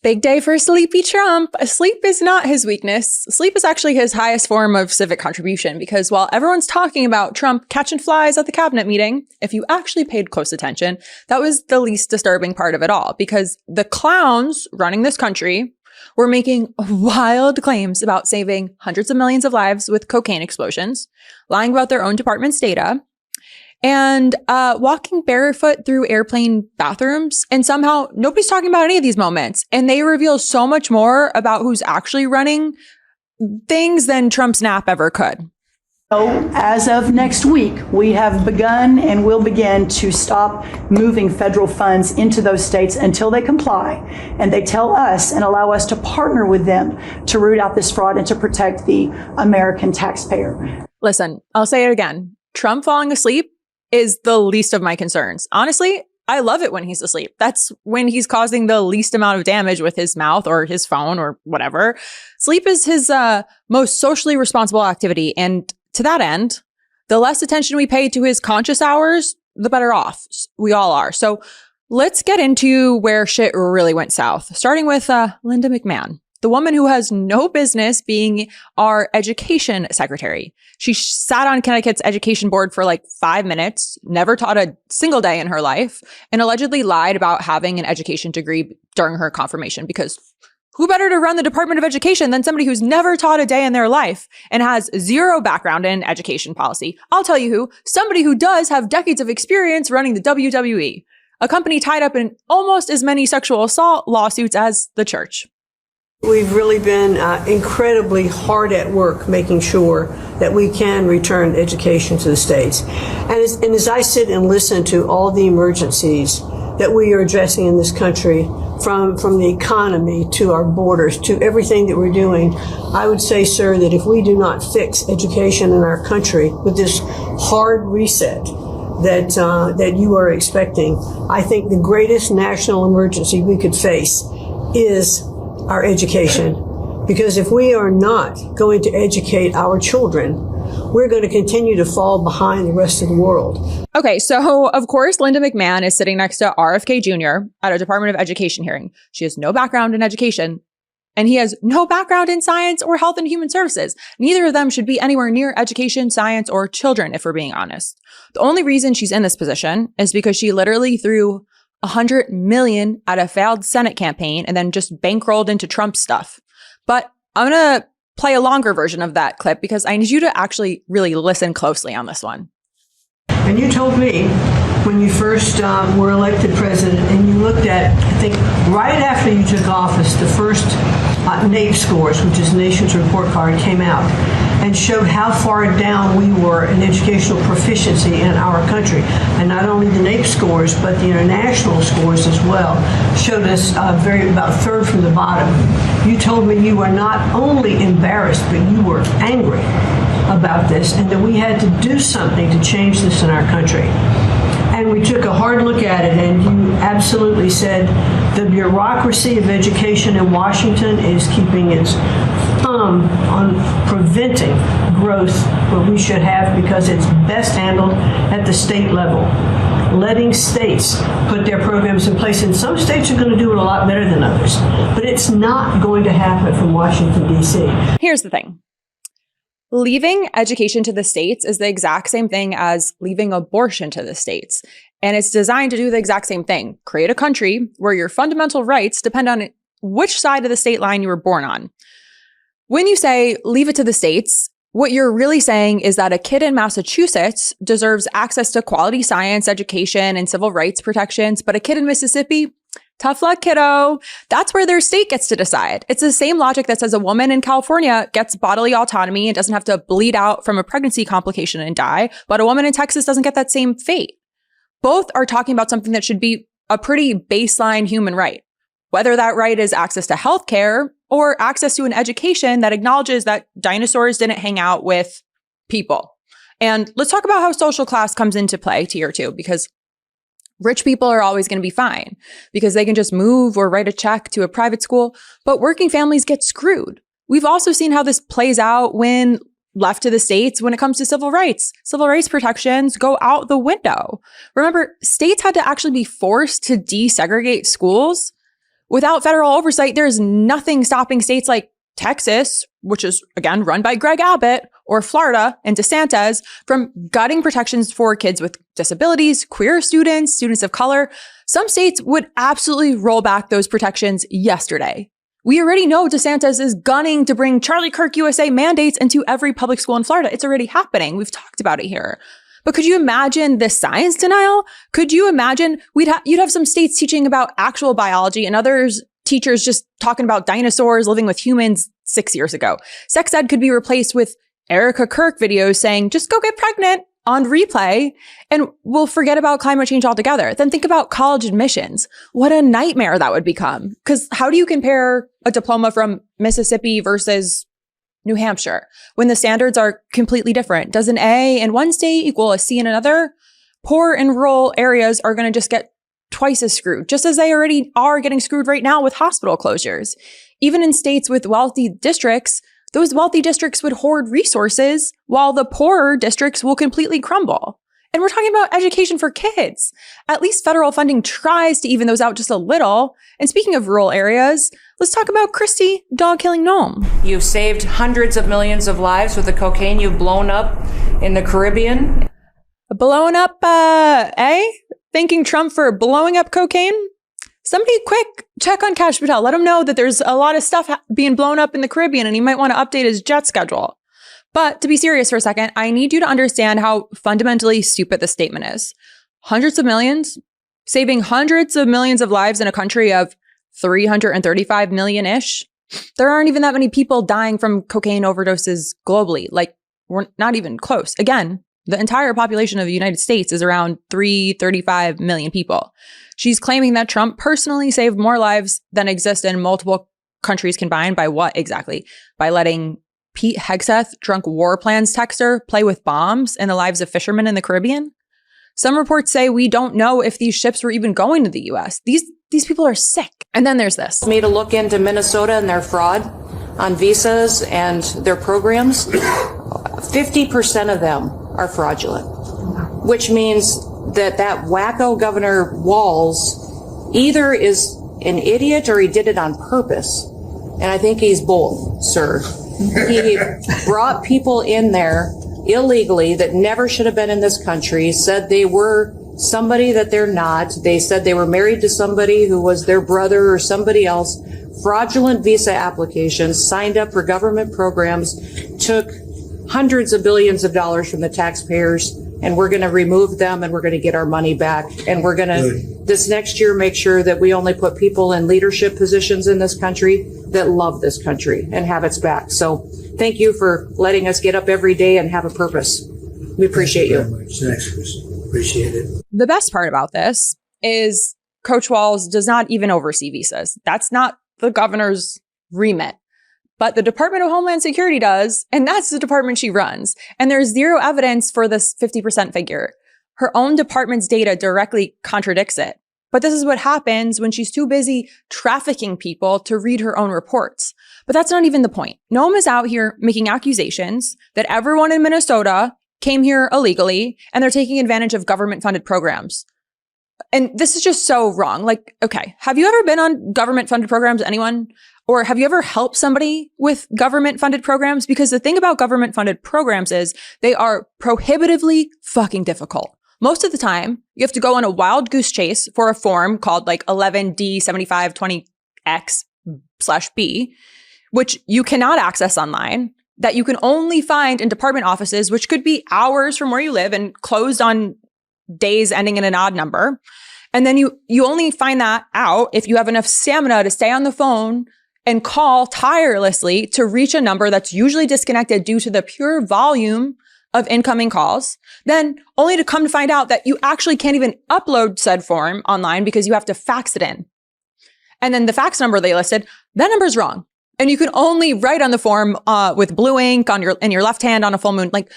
Big day for Sleepy Trump. Sleep is not his weakness. Sleep is actually his highest form of civic contribution, because while everyone's talking about Trump catching flies at the cabinet meeting, if you actually paid close attention, that was the least disturbing part of it all, because the clowns running this country were making wild claims about saving hundreds of millions of lives with cocaine explosions, lying about their own department's data, and walking barefoot through airplane bathrooms. And somehow nobody's talking about any of these moments. And they reveal so much more about who's actually running things than Trump's nap ever could. So as of next week, we have begun and will begin to stop moving federal funds into those states until they comply and they tell us and allow us to partner with them to root out this fraud and to protect the American taxpayer. Listen, I'll say it again. Trump falling asleep is the least of my concerns. Honestly, I love it when he's asleep. That's when he's causing the least amount of damage with his mouth or his phone or whatever. Sleep is his most socially responsible activity. And to that end, the less attention we pay to his conscious hours, the better off we all are. So let's get into where shit really went south, starting with Linda McMahon, the woman who has no business being our education secretary. She sat on Connecticut's education board for like 5 minutes, never taught a single day in her life, and allegedly lied about having an education degree during her confirmation, because who better to run the Department of Education than somebody who's never taught a day in their life and has zero background in education policy? I'll tell you who, somebody who does have decades of experience running the WWE, a company tied up in almost as many sexual assault lawsuits as the church. We've really been incredibly hard at work making sure that we can return education to the states. And as I sit and listen to all the emergencies that we are addressing in this country, from the economy to our borders to everything that we're doing, I would say, sir, that if we do not fix education in our country with this hard reset that you are expecting, I think the greatest national emergency we could face is our education. Because if we are not going to educate our children, we're going to continue to fall behind the rest of the world. Okay, so of course, Linda McMahon is sitting next to RFK Jr. at a Department of Education hearing. She has no background in education, and he has no background in science or health and human services. Neither of them should be anywhere near education, science, or children, if we're being honest. The only reason she's in this position is because she literally threw $100 million at a failed Senate campaign and then just bankrolled into Trump stuff. But I'm going to play a longer version of that clip because I need you to actually really listen closely on this one. And you told me when you first were elected president, and you looked at, I think, right after you took office, the first NAEP scores, which is Nation's Report Card, came out and showed how far down we were in educational proficiency in our country. And not only the NAEP scores, but the international scores as well showed us about a third from the bottom. You told me you were not only embarrassed, but you were angry about this, and that we had to do something to change this in our country. And we took a hard look at it, and you absolutely said the bureaucracy of education in Washington is keeping its thumb on preventing growth where we should have, because it's best handled at the state level. Letting states put their programs in place, and some states are going to do it a lot better than others, but it's not going to happen from Washington, D.C. Here's the thing. Leaving education to the states is the exact same thing as leaving abortion to the states. And it's designed to do the exact same thing. Create a country where your fundamental rights depend on which side of the state line you were born on. When you say leave it to the states, what you're really saying is that a kid in Massachusetts deserves access to quality science education and civil rights protections, but a kid in Mississippi, tough luck, kiddo. That's where their state gets to decide. It's the same logic that says a woman in California gets bodily autonomy and doesn't have to bleed out from a pregnancy complication and die, but a woman in Texas doesn't get that same fate. Both are talking about something that should be a pretty baseline human right, whether that right is access to healthcare or access to an education that acknowledges that dinosaurs didn't hang out with people. And let's talk about how social class comes into play here too, because rich people are always going to be fine because they can just move or write a check to a private school, but working families get screwed. We've also seen how this plays out when left to the states when it comes to civil rights. Civil rights protections go out the window. Remember, states had to actually be forced to desegregate schools Without federal oversight, there's nothing stopping states like Texas, which is, again, run by Greg Abbott, or Florida and DeSantis from gutting protections for kids with disabilities, queer students, students of color. Some states would absolutely roll back those protections yesterday. We already know DeSantis is gunning to bring Charlie Kirk USA mandates into every public school in Florida. It's already happening. We've talked about it here. But could you imagine the science denial? Could you imagine you'd have some states teaching about actual biology and others teachers just talking about dinosaurs living with humans 6 years ago? Sex ed could be replaced with Erica Kirk videos saying, just go get pregnant on replay, and we'll forget about climate change altogether. Then think about college admissions. What a nightmare that would become. Because how do you compare a diploma from Mississippi versus New Hampshire when the standards are completely different? Does an A in one state equal a C in another? Poor and rural areas are going to just get twice as screwed, just as they already are getting screwed right now with hospital closures. Even in states with wealthy districts, those wealthy districts would hoard resources while the poorer districts will completely crumble. And we're talking about education for kids. At least federal funding tries to even those out just a little. And speaking of rural areas, let's talk about Kristi dog-killing Noem. You've saved hundreds of millions of lives with the cocaine you've blown up in the Caribbean. Blown up, Thanking Trump for blowing up cocaine? Somebody quick check on Kash Patel. Let him know that there's a lot of stuff being blown up in the Caribbean and he might want to update his jet schedule. But to be serious for a second, I need you to understand how fundamentally stupid this statement is. Hundreds of millions, saving hundreds of millions of lives in a country of 335 million-ish. There aren't even that many people dying from cocaine overdoses globally. Like, we're not even close. Again, the entire population of the United States is around 335 million people. She's claiming that Trump personally saved more lives than exist in multiple countries combined by what exactly? By letting Pete Hegseth, drunk war plans texter, play with bombs in the lives of fishermen in the Caribbean? Some reports say we don't know if these ships were even going to the U.S. These people are sick. And then there's this. Me to look into Minnesota and their fraud on visas and their programs. 50% of them are fraudulent, which means that wacko Governor Walz either is an idiot or he did it on purpose. And I think he's both, sir. He brought people in there illegally that never should have been in this country, said they were somebody that they're not. They said they were married to somebody who was their brother or somebody else. Fraudulent visa applications, signed up for government programs, took hundreds of billions of dollars from the taxpayers, and we're going to remove them and we're going to get our money back. And we're going to, this next year, make sure that we only put people in leadership positions in this country that love this country and have its back. So thank you for letting us get up every day and have a purpose. We appreciate you. Thanks, Kristi. Appreciate it. The best part about this is Coach Walz does not even oversee visas. That's not the governor's remit. But the Department of Homeland Security does, and that's the department she runs. And there's zero evidence for this 50% figure. Her own department's data directly contradicts it. But this is what happens when she's too busy trafficking people to read her own reports. But that's not even the point. Noem is out here making accusations that everyone in Minnesota came here illegally and they're taking advantage of government-funded programs. And this is just so wrong. Like, okay, have you ever been on government-funded programs, anyone? Or have you ever helped somebody with government-funded programs? Because the thing about government-funded programs is they are prohibitively fucking difficult. Most of the time, you have to go on a wild goose chase for a form called like 11D7520X/B, which you cannot access online, that you can only find in department offices, which could be hours from where you live and closed on days ending in an odd number. And then you only find that out if you have enough stamina to stay on the phone and call tirelessly to reach a number that's usually disconnected due to the pure volume of incoming calls, then only to come to find out that you actually can't even upload said form online because you have to fax it in. And then the fax number they listed, that number's wrong. And you can only write on the form with blue ink in your left hand on a full moon. Like,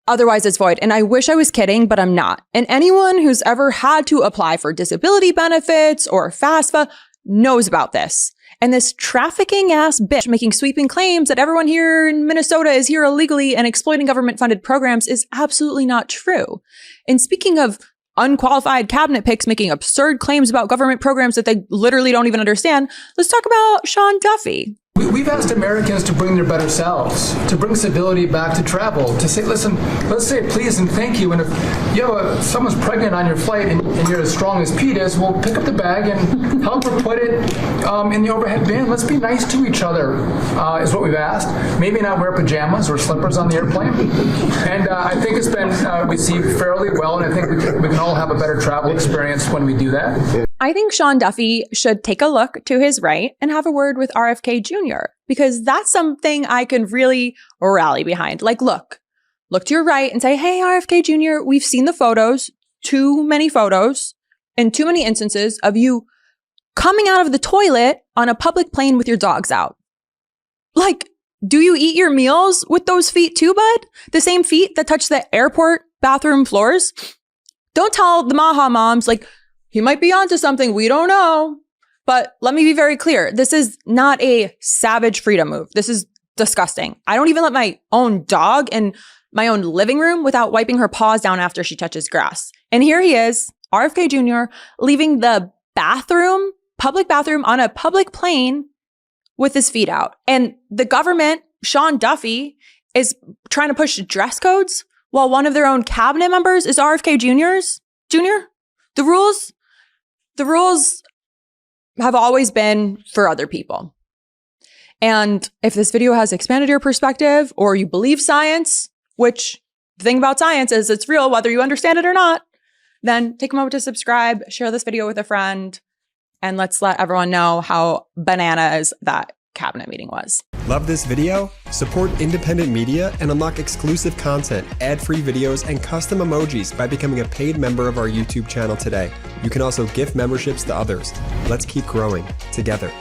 otherwise it's void. And I wish I was kidding, but I'm not. And anyone who's ever had to apply for disability benefits or FAFSA knows about this. And this trafficking ass bitch making sweeping claims that everyone here in Minnesota is here illegally and exploiting government funded programs is absolutely not true. And speaking of unqualified cabinet picks making absurd claims about government programs that they literally don't even understand, let's talk about Sean Duffy. We've asked Americans to bring their better selves, to bring civility back to travel, to say, listen, let's say please and thank you. And if someone's pregnant on your flight and you're as strong as Pete is, well, pick up the bag and help her put it in the overhead bin. Let's be nice to each other, is what we've asked. Maybe not wear pajamas or slippers on the airplane. And I think it's been received fairly well, and I think we can all have a better travel experience when we do that. I think Sean Duffy should take a look to his right and have a word with RFK Jr. because that's something I can really rally behind. Like, look to your right and say, hey, RFK Jr., we've seen the photos, too many photos, and too many instances of you coming out of the toilet on a public plane with your dogs out. Like, do you eat your meals with those feet too, bud? The same feet that touch the airport bathroom floors? Don't tell the Maha moms, like, he might be onto something, we don't know. But let me be very clear. This is not a savage freedom move. This is disgusting. I don't even let my own dog in my own living room without wiping her paws down after she touches grass. And here he is, RFK Jr., leaving the bathroom, public bathroom on a public plane with his feet out. And the government, Sean Duffy, is trying to push dress codes while one of their own cabinet members is RFK Jr. The rules have always been for other people. And if this video has expanded your perspective or you believe science, which the thing about science is it's real whether you understand it or not, then take a moment to subscribe, share this video with a friend, and let's let everyone know how bananas that cabinet meeting was. Love this video? Support independent media and unlock exclusive content, ad-free videos, and custom emojis by becoming a paid member of our YouTube channel today. You can also gift memberships to others. Let's keep growing together.